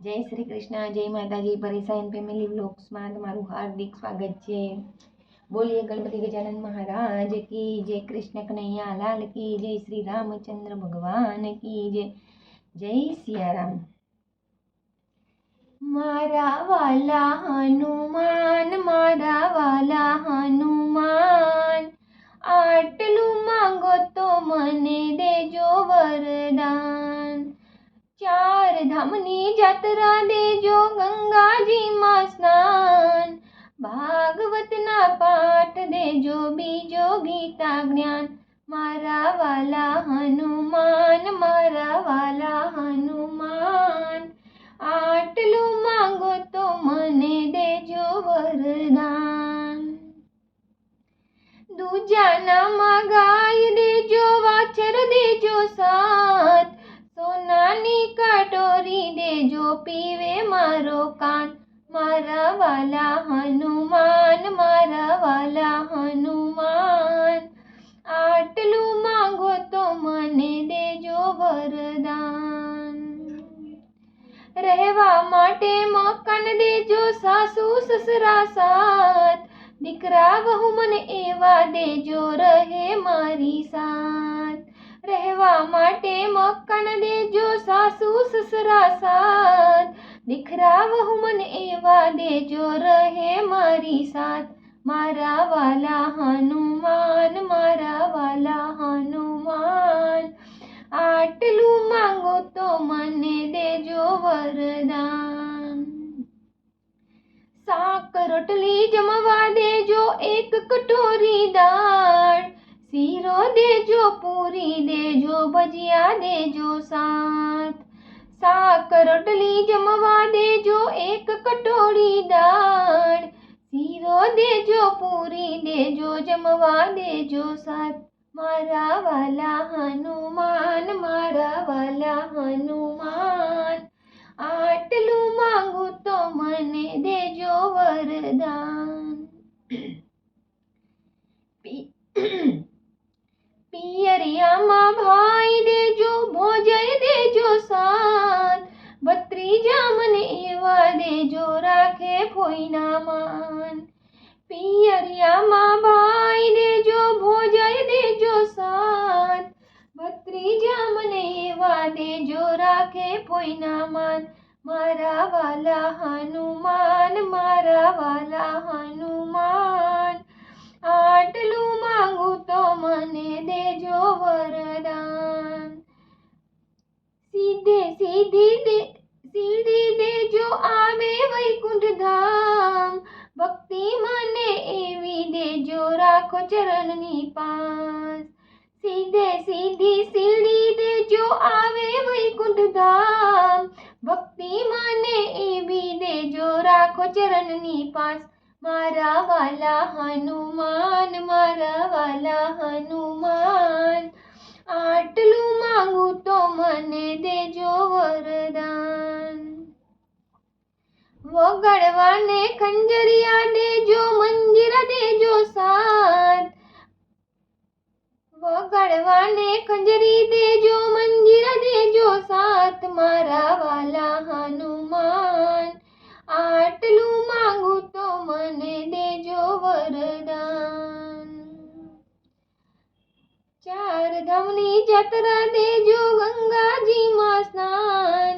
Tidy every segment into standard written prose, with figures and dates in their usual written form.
જય શ્રી કૃષ્ણ, જય માતાજી. પરેશાન ફેમિલી વ્લોગ્સમાં તમારું હાર્દિક સ્વાગત છે. બોલીએ ગણપતિ ગજાનન મહારાજ કી જય, કૃષ્ણ કનૈયા લાલ કી જય, શ્રી રામચંદ્ર ભગવાન કી જય. જય સિયારામ. મારા વાલા હનુમાન, મારા વાલા હનુમાન, આટલું માંગો તો મને દેજો વરદાન. ચાર ધામની જાત્રા દેજો, ગંગાજીમાં સ્નાન, ભાગવતના પાઠ દેજો, બીજો ગીતા જ્ઞાન. મારા વાલા હનુમાન, મારા વાલા હનુમાન, આટલું માંગો તો મને દેજો વરદાન. દૂજાનામાં ગાય દેજો, વાછર દેજો સાત, સોનાની કટોરી દેજો, પીવે મારો કાન. મારા વાલા હનુમાન, મારા વાલા હનુમાન, આટલું માંગો તો મને દેજો વરદાન. રહેવા માટે મકાન દેજો, સાસુ સસરા સાથ, દીકરા વહુ મને એવા દેજો, રહે મારી સાથ. રહેવા માટે મકાન દેજો, સાસુ સસરા સાથ, દીકરા વહુ મને એવા દેજો, રહે મારી સાથ. મારા વાલા હનુમાન, મારા વાલા હનુમાન, આટલું માંગો તો મને દેજો વરદાન. શાક રોટલી જમવા દેજો, એક કટોરી દાળ, શીરો દેજો, પૂરી દેજો, ભજીયા દેજો સાથ. શાક રોટલી જમવા દેજો, એક કટોરી દાળ, શીરો દેજો, પૂરી દેજો, જમવા દેજો સાથ. મારા વાલા હનુમાન, મારા વાલા હનુમાન, આટલું માંગુ તો મને દેજો વરદાન. પિયરિયામાં ભાઈ દેજો, ભોજય દેજો સાથ, ભત્રીજા મને એવા દેજો, રાખે ફોઈના માન. પિયરિયામાં ભાઈ દેજો, ભોજય દેજો સાથ, ભત્રીજા મને એવા દેજો, રાખે ફોઈના માન. મારા વાલા હનુમાન, મારા વાલા હનુમાન, આટલું માંગુ તો મને દેજો વરદાન. સીધે સીડી દેજો, આવે વૈકુંઠ ધામ, ભક્તિ મને એવી દેજો, રાખો ચરણની પાસ. સીધે સીધી સીડી દેજો, આવે વૈકુંઠ ધામ, ભક્તિ મને એવી દેજો, રાખો ચરણની પાસ. મારા વાલા હનુમાન, મારા વાલા હનુમાન, આટલું માંગુ તો મને દેજો વરદાન. વગાડવાને ખંજરિયા દેજો, મંજીરા દેજો સાથ, વગાડવાને ખંજરી દેજો, મંજીરા દેજો સાથ. મારા વાલા હનુમાન, આટલું માંગુ તો મને દેજો વરદાન. ચાર ધામની જાત્રા દેજો, ગંગાજીમાં સ્નાન,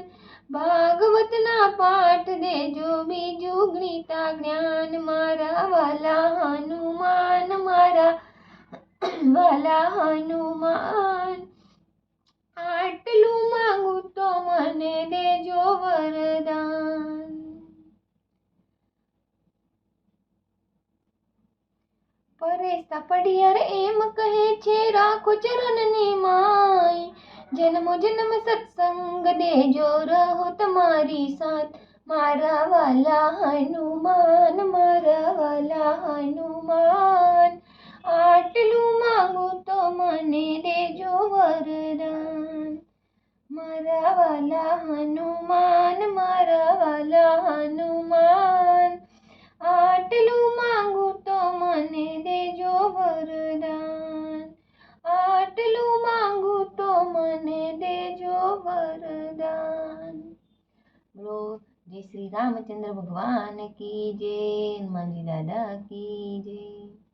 ભાગવતના પાઠ દેજો, બીજું ગીતા જ્ઞાન. મારા વાલા હનુમાન, મારા વાલા હનુમાન, આટલું માંગુ તો મને દેજો વરદાન. પરેશા પડિયાર એમ કહે છે, રાખો ચરણની માય, જન્મો જન્મ સત્સંગ દેજો, રહો તમારી સાથ. મારા વાલા હનુમાન, મારા વાલા હનુમાન, આટલું માંગુ તો મને દેજો વરદાન. મારા વાલા હનુમાન, મારા વાલા હનુમાન, આટલું માંગુ તો મને દેજો વરદાન. આટલું માંગુ તો મને દેજો વરદાન. બોલો જય શ્રી રામચંદ્ર ભગવાન કી જય, હનુમાનજી દાદા કી જય।